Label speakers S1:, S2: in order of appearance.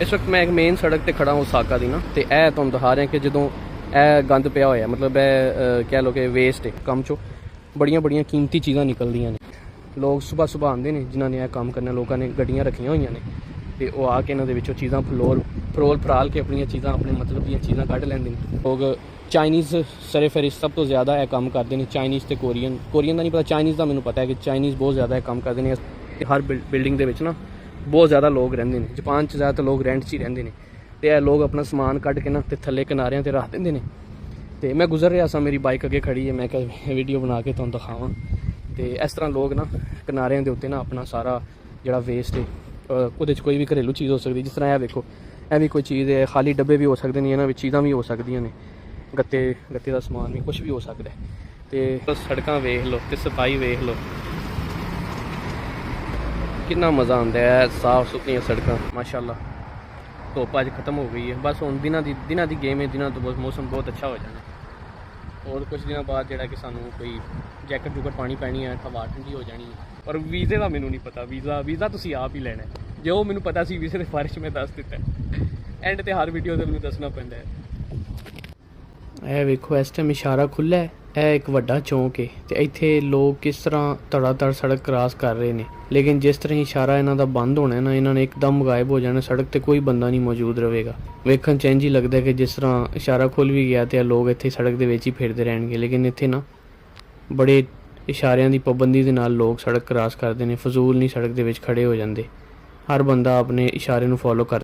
S1: इस वक्त मैं एक मेन सड़क ते खड़ा हूँ ओसाका दी ना, ते ਇਹ ਤੁਹਾਨੂੰ ਦਿਖਾ ਰਿਹਾ ਕਿ ਜਦੋਂ ਇਹ ਗੰਦ ਪਿਆ ਹੋਇਆ ਮਤਲਬ ਇਹ ਕਹਿ ਲਓ ਕਿ ਵੇਸਟ ਹੈ ਕੰਮ ਚੋਂ ਬੜੀਆਂ ਬੜੀਆਂ ਕੀਮਤੀ ਚੀਜ਼ਾਂ ਨਿਕਲਦੀਆਂ ਨੇ। ਲੋਕ ਸਵੇਰ ਸਵੇਰ ਆਉਂਦੇ ਨੇ ਜਿਨ੍ਹਾਂ ਨੇ ਇਹ ਕੰਮ ਕਰਨਾ, ਲੋਕਾਂ ਨੇ ਗੱਡੀਆਂ ਰੱਖੀਆਂ ਹੋਈਆਂ ਨੇ ਤੇ ਉਹ ਆ ਕੇ ਇਹਨਾਂ ਦੇ ਵਿੱਚੋਂ ਚੀਜ਼ਾਂ ਫਰੋਲ ਫਰਾਲ ਕੇ ਆਪਣੀਆਂ ਚੀਜ਼ਾਂ ਆਪਣੇ ਮਤਲਬ ਦੀਆਂ ਚੀਜ਼ਾਂ ਕੱਢ ਲੈਂਦੇ ਨੇ। ਲੋਕ ਚਾਈਨੀਜ਼ ਸਰਫੇਰਿਸ ਸਭ ਤੋਂ ਜ਼ਿਆਦਾ ਇਹ ਕੰਮ ਕਰਦੇ ਨੇ, ਚਾਈਨੀਜ਼ ਤੇ ਕੋਰੀਅਨ ਦਾ ਨਹੀਂ ਪਤਾ, ਚਾਈਨੀਜ਼ ਦਾ ਮੈਨੂੰ ਪਤਾ ਹੈ ਕਿ ਚਾਈਨੀਜ਼ ਬਹੁਤ ਜ਼ਿਆਦਾ ਇਹ ਕੰਮ ਕਰਦੇ ਨੇ। ਹਰ ਬਿਲਡਿੰਗ ਦੇ ਵਿੱਚ ਨਾ ਬਹੁਤ ਜ਼ਿਆਦਾ ਲੋਕ ਰਹਿੰਦੇ ਨੇ, ਜਾਪਾਨ 'ਚ ਜ਼ਿਆਦਾਤਰ ਲੋਕ ਰੈਂਟ 'ਚ ਹੀ ਰਹਿੰਦੇ ਨੇ ਤੇ ਇਹ ਲੋਕ ਆਪਣਾ ਸਮਾਨ ਕੱਢ ਕੇ ਨਾ ਤੇ ਥੱਲੇ ਕਿਨਾਰਿਆਂ ਤੇ ਰੱਖ ਦਿੰਦੇ ਨੇ। ਤੇ ਮੈਂ ਗੁਜ਼ਰ ਰਿਹਾ ਸਾਂ, ਮੇਰੀ ਬਾਈਕ ਅੱਗੇ ਖੜੀ ਹੈ, ਮੈਂ ਕਿਹਾ ਵੀਡੀਓ ਬਣਾ ਕੇ ਤੁਹਾਨੂੰ ਦਿਖਾਵਾਂ। ਤੇ ਇਸ ਤਰ੍ਹਾਂ ਲੋਕ ਨਾ ਕਿਨਾਰਿਆਂ ਦੇ ਉੱਤੇ ਨਾ ਆਪਣਾ ਸਾਰਾ ਜਿਹੜਾ ਵੇਸਟ ਹੈ ਉਹਦੇ 'ਚ ਕੋਈ ਵੀ ਘਰੇਲੂ ਚੀਜ਼ ਹੋ ਸਕਦੀ, ਜਿਸ ਤਰ੍ਹਾਂ ਇਹ ਵੇਖੋ ਇਹ ਵੀ ਕੋਈ ਚੀਜ਼ ਹੈ, ਖਾਲੀ ਡੱਬੇ ਵੀ ਹੋ ਸਕਦੇ ਨੇ, ਇਹਨਾਂ ਵਿੱਚ ਚੀਜ਼ਾਂ ਵੀ ਹੋ ਸਕਦੀਆਂ ਨੇ, ਗੱਤੇ ਦਾ ਸਮਾਨ ਵੀ ਕੁਛ ਵੀ ਹੋ ਸਕਦਾ। ਤੇ ਸੜਕਾਂ ਵੇਖ ਲਓ ਤੇ ਸਫਾਈ ਵੇਖ ਲਓ, ਕਿੰਨਾ ਮਜ਼ਾ ਆਉਂਦਾ ਹੈ। ਸਾਫ ਸੁਥਰੀਆਂ ਸੜਕਾਂ ਮਾਸ਼ਾਅੱਲਾ। ਧੁੱਪ ਅੱਜ ਖਤਮ ਹੋ ਗਈ ਹੈ, ਬਸ ਹੁਣ ਦਿਨਾਂ ਦੀ ਗੇਮ ਹੈ, ਦਿਨਾਂ ਤੋਂ ਮੌਸਮ ਬਹੁਤ ਅੱਛਾ ਹੋ ਜਾਣਾ। ਹੋਰ ਕੁਝ ਦਿਨਾਂ ਬਾਅਦ ਜਿਹੜਾ ਕਿ ਸਾਨੂੰ ਕੋਈ ਜੈਕਟ ਜੁਕਟ ਪਾਣੀ ਪੈਣੀ ਹੈ, ਹਵਾ ਠੰਡੀ ਹੋ ਜਾਣੀ ਹੈ। ਪਰ ਵੀਜ਼ੇ ਦਾ ਮੈਨੂੰ ਨਹੀਂ ਪਤਾ, ਵੀਜ਼ਾ ਤੁਸੀਂ ਆਪ ਹੀ ਲੈਣਾ। ਜੇ ਉਹ ਮੈਨੂੰ ਪਤਾ ਸੀ ਵੀਜ਼ੇ ਦੇ ਬਾਰੇ 'ਚ ਮੈਂ ਦੱਸ ਦਿੱਤਾ, ਐਂਡ ਤੇ ਹਰ ਵੀਡੀਓ 'ਤੇ ਮੈਨੂੰ ਦੱਸਣਾ ਪੈਂਦਾ ਹੈ। ਇਹ ਵੇਖੋ ਇਸ ਟਾਈਮ ਇਸ਼ਾਰਾ ਖੁੱਲ੍ਹਾ ਹੈ, ਇਹ ਇੱਕ ਵੱਡਾ ਚੌਂਕ ਹੈ ਤੇ ਇੱਥੇ ਲੋਕ ਕਿਸ ਤਰ੍ਹਾਂ ਧੜਾ ਸੜਕ ਕ੍ਰਾਸ ਕਰ ਰਹੇ ਨੇ। ਲੇਕਿਨ ਜਿਸ ਤਰ੍ਹਾਂ ਇਸ਼ਾਰਾ ਇਹਨਾਂ ਦਾ ਬੰਦ ਹੋਣਾ ਨਾ, ਇਹਨਾਂ ਨੇ ਇੱਕਦਮ ਗਾਇਬ ਹੋ ਜਾਣਾ, ਸੜਕ ਤੇ ਕੋਈ ਬੰਦਾ ਨਹੀਂ ਮੌਜੂਦ ਰਹੇਗਾ। ਵੇਖਣ 'ਚ ਇੰਝ ਹੀ ਲੱਗਦਾ ਕਿ ਜਿਸ ਤਰ੍ਹਾਂ ਇਸ਼ਾਰਾ ਖੁੱਲ੍ਹ ਵੀ ਗਿਆ ਤੇ ਇਹ ਲੋਕ ਇੱਥੇ ਸੜਕ ਦੇ ਵਿੱਚ ਹੀ ਫਿਰਦੇ ਰਹਿਣਗੇ। ਲੇਕਿਨ ਇੱਥੇ ਨਾ ਬੜੇ ਇਸ਼ਾਰਿਆਂ ਦੀ ਪਾਬੰਦੀ ਦੇ ਨਾਲ ਲੋਕ ਸੜਕ ਕ੍ਰਾਸ ਕਰਦੇ ਨੇ, ਫਜ਼ੂਲ ਨਹੀਂ ਸੜਕ ਦੇ ਵਿੱਚ ਖੜੇ ਹੋ ਜਾਂਦੇ। ਹਰ ਬੰਦਾ ਆਪਣੇ ਇਸ਼ਾਰੇ ਨੂੰ ਫੋਲੋ ਕਰ